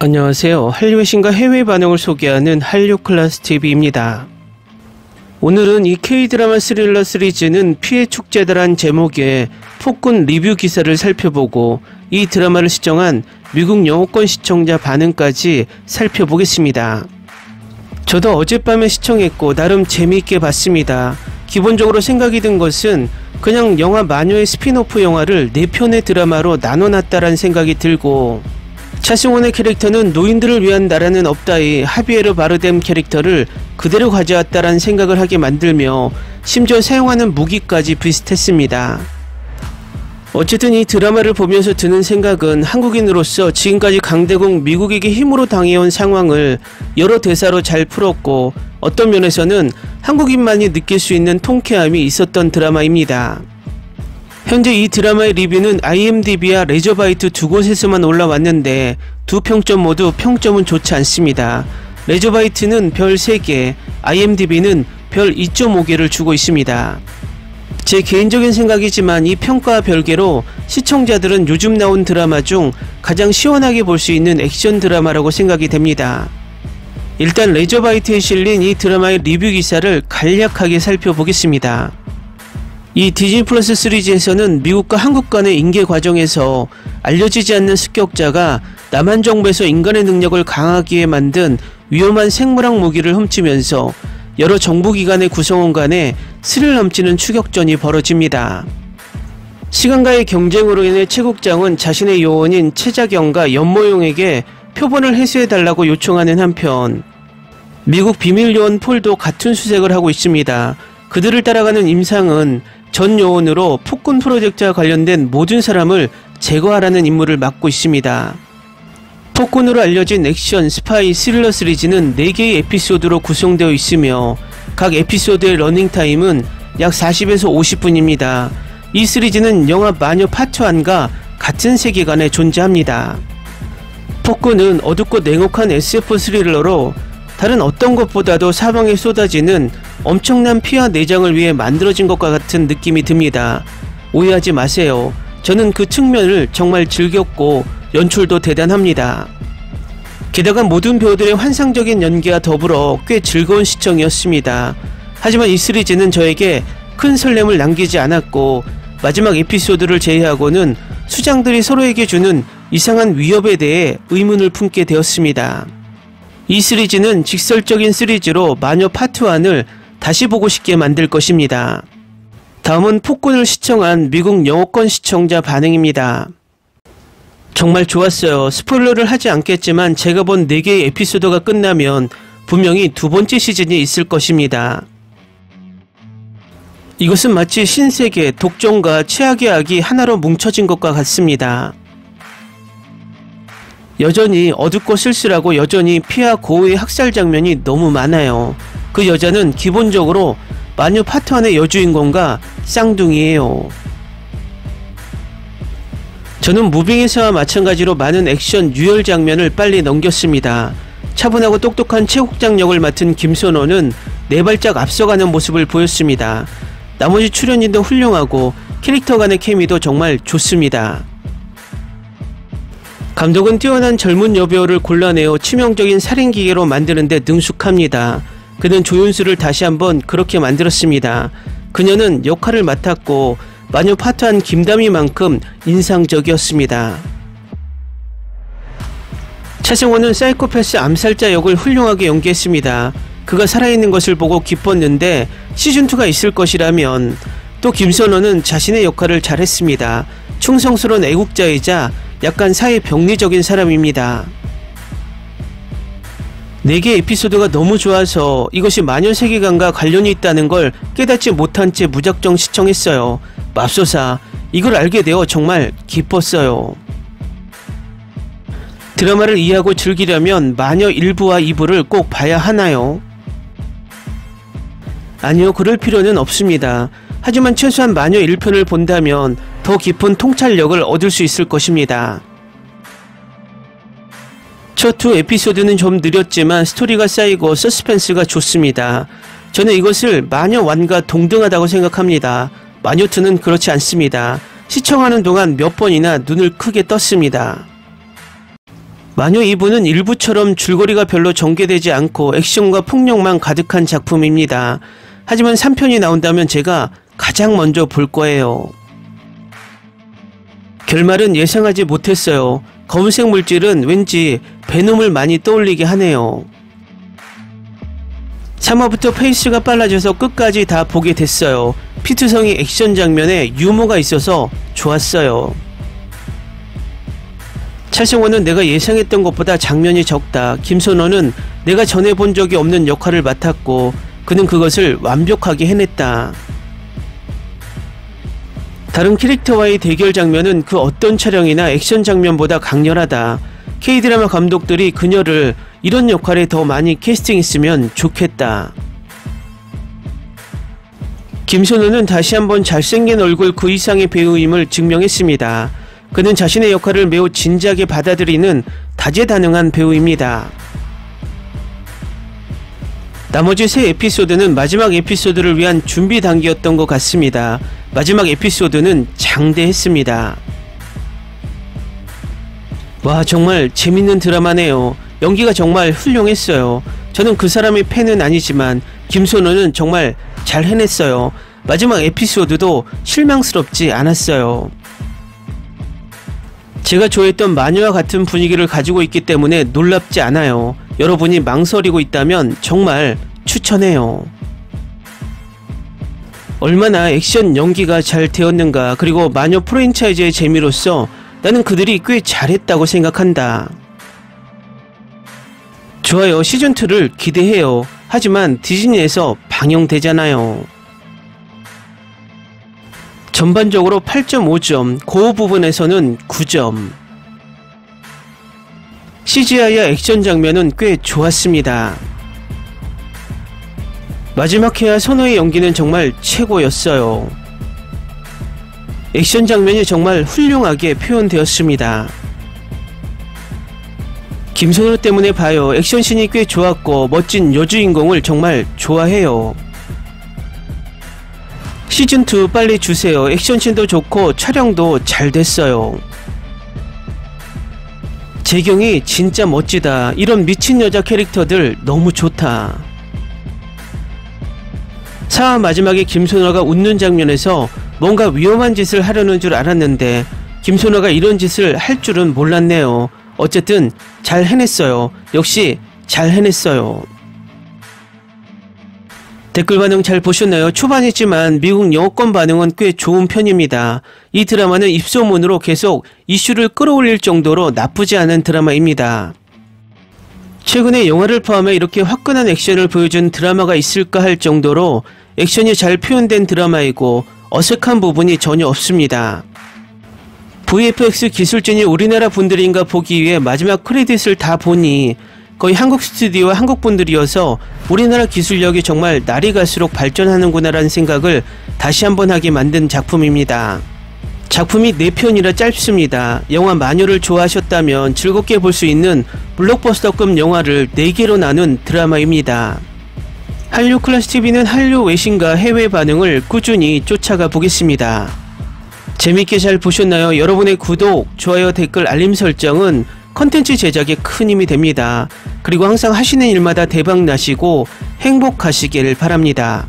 안녕하세요. 한류의 신과 해외 반응을 소개하는 한류클래스TV입니다. 오늘은 이 K드라마 스릴러 시리즈는 피해 축제다란 제목의 폭군 리뷰 기사를 살펴보고 이 드라마를 시청한 미국 영어권 시청자 반응까지 살펴보겠습니다. 저도 어젯밤에 시청했고 나름 재미있게 봤습니다. 기본적으로 생각이 든 것은 그냥 영화 마녀의 스핀오프 영화를 4편의 드라마로 나눠놨다란 생각이 들고, 차승원의 캐릭터는 노인들을 위한 나라는 없다의 하비에르 바르뎀 캐릭터를 그대로 가져왔다란 생각을 하게 만들며 심지어 사용하는 무기까지 비슷했습니다. 어쨌든 이 드라마를 보면서 드는 생각은 한국인으로서 지금까지 강대국 미국에게 힘으로 당해온 상황을 여러 대사로 잘 풀었고, 어떤 면에서는 한국인만이 느낄 수 있는 통쾌함이 있었던 드라마입니다. 현재 이 드라마의 리뷰는 IMDb와 레저바이트 두 곳에서만 올라왔는데 두 평점 모두 평점은 좋지 않습니다. 레저바이트는 별 3개, IMDb는 별 2.5개를 주고 있습니다. 제 개인적인 생각이지만 이 평가와 별개로 시청자들은 요즘 나온 드라마 중 가장 시원하게 볼 수 있는 액션 드라마라고 생각이 됩니다. 일단 레저바이트에 실린 이 드라마의 리뷰 기사를 간략하게 살펴보겠습니다. 이 디즈니 플러스 시리즈에서는 미국과 한국 간의 인계 과정에서 알려지지 않는 습격자가 남한 정부에서 인간의 능력을 강하게 만든 위험한 생물학 무기를 훔치면서 여러 정부기관의 구성원 간에 스릴 넘치는 추격전이 벌어집니다. 시간과의 경쟁으로 인해 최 국장은 자신의 요원인 최자경과 연모용에게 표본을 회수해달라고 요청하는 한편, 미국 비밀요원 폴도 같은 수색을 하고 있습니다. 그들을 따라가는 임상은 전 요원으로 폭군 프로젝트와 관련된 모든 사람을 제거하라는 임무를 맡고 있습니다. 폭군으로 알려진 액션, 스파이, 스릴러 시리즈는 4개의 에피소드로 구성되어 있으며 각 에피소드의 러닝타임은 약 40에서 50분입니다. 이 시리즈는 영화 마녀 파트 1과 같은 세계관에 존재합니다. 폭군은 어둡고 냉혹한 SF 스릴러로 다른 어떤 것보다도 사방에 쏟아지는 엄청난 피와 내장을 위해 만들어진 것과 같은 느낌이 듭니다. 오해하지 마세요. 저는 그 측면을 정말 즐겼고 연출도 대단합니다. 게다가 모든 배우들의 환상적인 연기와 더불어 꽤 즐거운 시청이었습니다. 하지만 이 시리즈는 저에게 큰 설렘을 남기지 않았고, 마지막 에피소드를 제외하고는 수장들이 서로에게 주는 이상한 위협에 대해 의문을 품게 되었습니다. 이 시리즈는 직설적인 시리즈로 마녀 파트 1을 다시 보고 싶게 만들 것입니다. 다음은 폭군을 시청한 미국 영어권 시청자 반응입니다. 정말 좋았어요. 스포일러를 하지 않겠지만 제가 본 4개의 에피소드가 끝나면 분명히 2번째 시즌이 있을 것입니다. 이것은 마치 신세계, 독점과 최악의 악이 하나로 뭉쳐진 것과 같습니다. 여전히 어둡고 쓸쓸하고 여전히 피와 고우의 학살 장면이 너무 많아요. 그 여자는 기본적으로 마녀 파트 1의 여주인공과 쌍둥이에요. 저는 무빙에서와 마찬가지로 많은 액션 유혈 장면을 빨리 넘겼습니다. 차분하고 똑똑한 최국장 역을 맡은 김선호는 4발짝 앞서가는 모습을 보였습니다. 나머지 출연진도 훌륭하고 캐릭터 간의 케미도 정말 좋습니다. 감독은 뛰어난 젊은 여배우를 골라내어 치명적인 살인기계로 만드는 데 능숙합니다. 그는 조윤수를 다시 한번 그렇게 만들었습니다. 그녀는 역할을 맡았고 마녀 파트 1 김다미만큼 인상적이었습니다. 차승원은 사이코패스 암살자 역을 훌륭하게 연기했습니다. 그가 살아있는 것을 보고 기뻤는데 시즌2가 있을 것이라면, 또 김선호는 자신의 역할을 잘했습니다. 충성스러운 애국자이자 약간 사회 병리적인 사람입니다. 4개 에피소드가 너무 좋아서 이것이 마녀 세계관과 관련이 있다는 걸 깨닫지 못한 채 무작정 시청했어요. 맙소사, 이걸 알게 되어 정말 기뻤어요. 드라마를 이해하고 즐기려면 마녀 1부와 2부를 꼭 봐야 하나요? 아니요, 그럴 필요는 없습니다. 하지만 최소한 마녀 1편을 본다면 더 깊은 통찰력을 얻을 수 있을 것입니다. 첫 2 에피소드는 좀 느렸지만 스토리가 쌓이고 서스펜스가 좋습니다. 저는 이것을 마녀 1과 동등하다고 생각합니다. 마녀 2는 그렇지 않습니다. 시청하는 동안 몇 번이나 눈을 크게 떴습니다. 마녀 2부는 1부처럼 줄거리가 별로 전개되지 않고 액션과 폭력만 가득한 작품입니다. 하지만 3편이 나온다면 제가 가장 먼저 볼 거예요. 결말은 예상하지 못했어요. 검은색 물질은 왠지 베놈을 많이 떠올리게 하네요. 3화부터 페이스가 빨라져서 끝까지 다 보게 됐어요. 피투성이 액션 장면에 유머가 있어서 좋았어요. 찰성원은 내가 예상했던 것보다 장면이 적다. 김선호는 내가 전에 본 적이 없는 역할을 맡았고 그는 그것을 완벽하게 해냈다. 다른 캐릭터와의 대결 장면은 그 어떤 촬영이나 액션 장면보다 강렬하다. K드라마 감독들이 그녀를 이런 역할에 더 많이 캐스팅했으면 좋겠다. 김선호는 다시 한번 잘생긴 얼굴 그 이상의 배우임을 증명했습니다. 그는 자신의 역할을 매우 진지하게 받아들이는 다재다능한 배우입니다. 나머지 세 에피소드는 마지막 에피소드를 위한 준비 단계였던 것 같습니다. 마지막 에피소드는 장대했습니다. 와, 정말 재밌는 드라마네요. 연기가 정말 훌륭했어요. 저는 그 사람의 팬은 아니지만 김선호는 정말 잘 해냈어요. 마지막 에피소드도 실망스럽지 않았어요. 제가 좋아했던 마녀와 같은 분위기를 가지고 있기 때문에 놀랍지 않아요. 여러분이 망설이고 있다면 정말 추천해요. 얼마나 액션 연기가 잘 되었는가. 그리고 마녀 프랜차이즈의 재미로서 나는 그들이 꽤 잘했다고 생각한다. 좋아요. 시즌2를 기대해요. 하지만 디즈니에서 방영되잖아요. 전반적으로 8.5점, 고어 부분에서는 9점. CGI와 액션 장면은 꽤 좋았습니다. 마지막 회와 선호의 연기는 정말 최고였어요. 액션 장면이 정말 훌륭하게 표현되었습니다. 김선호 때문에 봐요. 액션씬이 꽤 좋았고 멋진 여주인공을 정말 좋아해요. 시즌2 빨리 주세요. 액션씬도 좋고 촬영도 잘 됐어요. 재경이 진짜 멋지다. 이런 미친 여자 캐릭터들 너무 좋다. 4화 마지막에 김선호가 웃는 장면에서 뭔가 위험한 짓을 하려는 줄 알았는데 김선호가 이런 짓을 할 줄은 몰랐네요. 어쨌든 잘 해냈어요. 역시 잘 해냈어요. 댓글 반응 잘 보셨나요? 초반이지만 미국 영어권 반응은 꽤 좋은 편입니다. 이 드라마는 입소문으로 계속 이슈를 끌어올릴 정도로 나쁘지 않은 드라마입니다. 최근에 영화를 포함해 이렇게 화끈한 액션을 보여준 드라마가 있을까 할 정도로 액션이 잘 표현된 드라마이고 어색한 부분이 전혀 없습니다. VFX 기술진이 우리나라 분들인가 보기 위해 마지막 크레딧을 다 보니 거의 한국 스튜디오와 한국 분들이어서 우리나라 기술력이 정말 날이 갈수록 발전하는구나 라는 생각을 다시 한번 하게 만든 작품입니다. 작품이 4편이라 짧습니다. 영화 마녀를 좋아하셨다면 즐겁게 볼 수 있는 블록버스터급 영화를 4개로 나눈 드라마입니다. 한류 클래스TV는 한류 외신과 해외 반응을 꾸준히 쫓아가 보겠습니다. 재밌게 잘 보셨나요? 여러분의 구독, 좋아요, 댓글, 알림 설정은 컨텐츠 제작에 큰 힘이 됩니다. 그리고 항상 하시는 일마다 대박 나시고 행복하시길 바랍니다.